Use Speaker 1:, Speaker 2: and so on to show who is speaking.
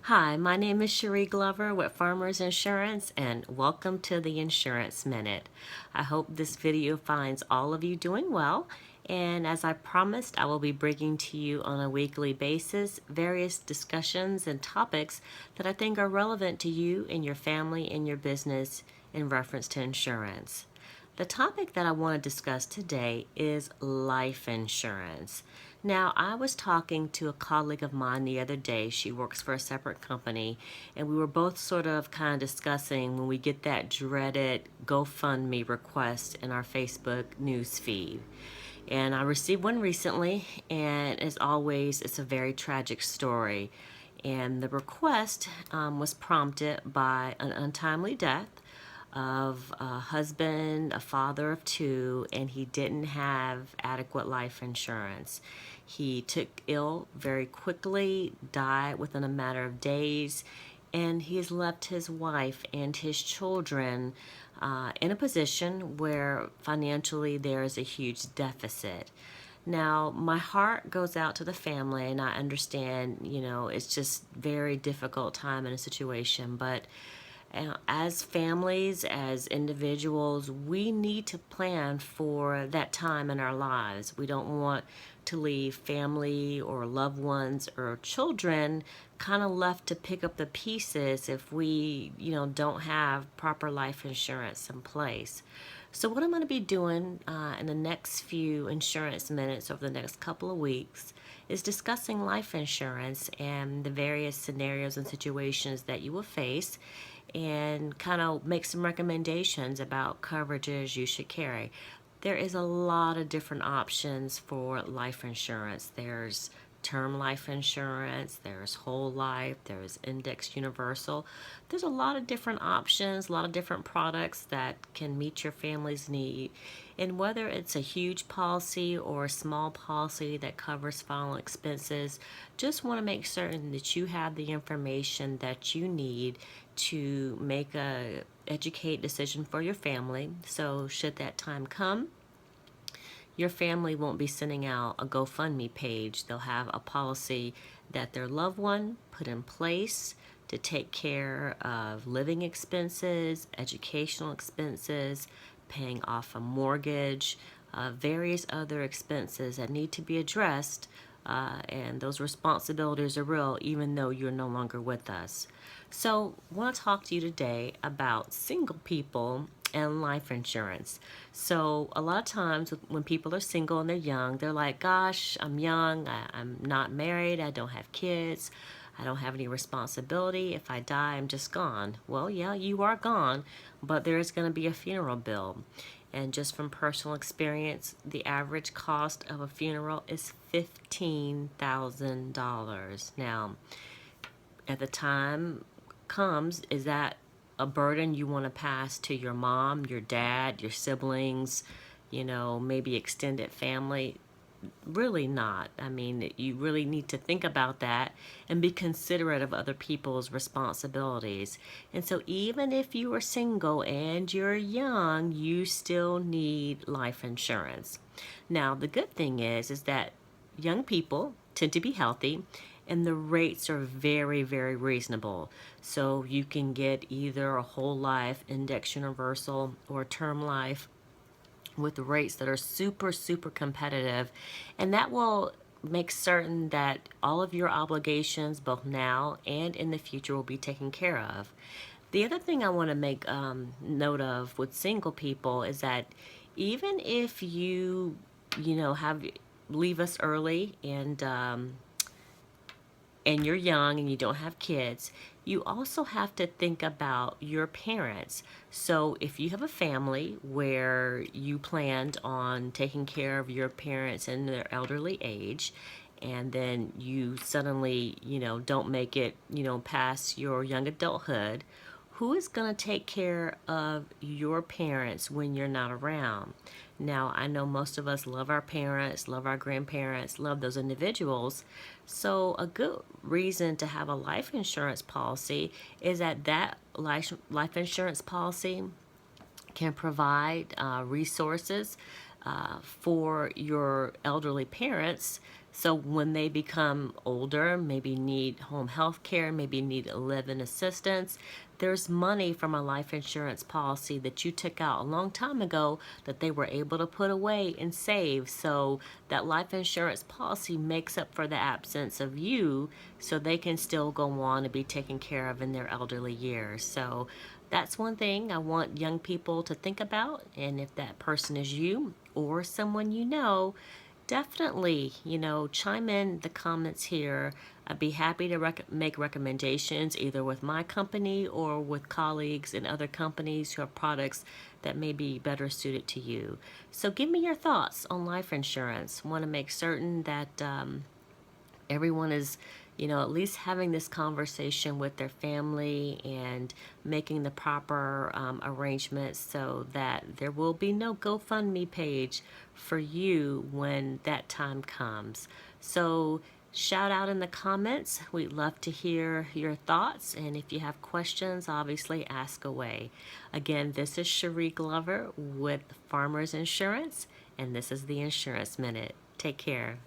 Speaker 1: Hi, my name is Cherie Glover with Farmers Insurance, and welcome to the Insurance Minute. I hope this video finds all of you doing well, and as I promised, I will be bringing to you on a weekly basis various discussions and topics that I think are relevant to you and your family and your business in reference to insurance. The topic that I want to discuss today is life insurance. Now, I was talking to a colleague of mine the other day. She works for a separate company, and we were both sort of kind of discussing when we get that dreaded GoFundMe request in our Facebook news feed. And I received one recently, and as always, it's a very tragic story. And the request was prompted by an untimely death of a husband, a father of two, and he didn't have adequate life insurance. He took ill very quickly, died within a matter of days, and he's left his wife and his children in a position where financially there is a huge deficit. Now, my heart goes out to the family, and I understand, it's just very difficult time in a situation, but as families, as individuals, we need to plan for that time in our lives. We don't want to leave family or loved ones or children kind of left to pick up the pieces if we, don't have proper life insurance in place. So what I'm going to be doing in the next few insurance minutes over the next couple of weeks is discussing life insurance and the various scenarios and situations that you will face and kind of make some recommendations about coverages you should carry. There is a lot of different options for life insurance. There's term life insurance, there's whole life, there's index universal. There's a lot of different options, a lot of different products that can meet your family's need. And whether it's a huge policy or a small policy that covers final expenses, just want to make certain that you have the information that you need to make a educate decision for your family. So should that time come, your family won't be sending out a GoFundMe page. They'll have a policy that their loved one put in place to take care of living expenses, educational expenses, paying off a mortgage, various other expenses that need to be addressed. And those responsibilities are real even though you're no longer with us. So I want to talk to you today about single people and life insurance. So a lot of times when people are single and they're young, they're like, gosh, I'm young, I'm not married, I don't have kids, I don't have any responsibility. If I die, I'm just gone. Well, yeah, you are gone, but there's going to be a funeral bill. And just from personal experience, the average cost of a funeral is $15,000. Now, at the time comes, is that a burden you want to pass to your mom, your dad, your siblings, maybe extended family? Really not. I mean, you really need to think about that and be considerate of other people's responsibilities. And so even if you are single and you're young, you still need life insurance. Now, the good thing is that young people tend to be healthy and the rates are very, very reasonable. So you can get either a whole life, index universal, or term life with rates that are super, super competitive. And that will make certain that all of your obligations, both now and in the future, will be taken care of. The other thing I want to make note of with single people is that even if have leave us early and you're young and you don't have kids, you also have to think about your parents. So if you have a family where you planned on taking care of your parents in their elderly age, and then you suddenly, don't make it, past your young adulthood, who is going to take care of your parents when you're not around? Now, I know most of us love our parents, love our grandparents, love those individuals. So a good reason to have a life insurance policy is that life insurance policy can provide resources for your elderly parents So when they become older, maybe need home health care, maybe need live-in assistance, there's money from a life insurance policy that you took out a long time ago that they were able to put away and save. So that life insurance policy makes up for the absence of you, so they can still go on and be taken care of in their elderly years. So that's one thing I want young people to think about. And if that person is you or someone you know, definitely, chime in the comments here. I'd be happy to make recommendations either with my company or with colleagues in other companies who have products that may be better suited to you. So give me your thoughts on life insurance. Want to make certain that everyone is, at least having this conversation with their family and making the proper arrangements so that there will be no GoFundMe page for you when that time comes. So shout out in the comments. We'd love to hear your thoughts. And if you have questions, obviously ask away. Again, this is Cherie Glover with Farmers Insurance, and this is the Insurance Minute. Take care.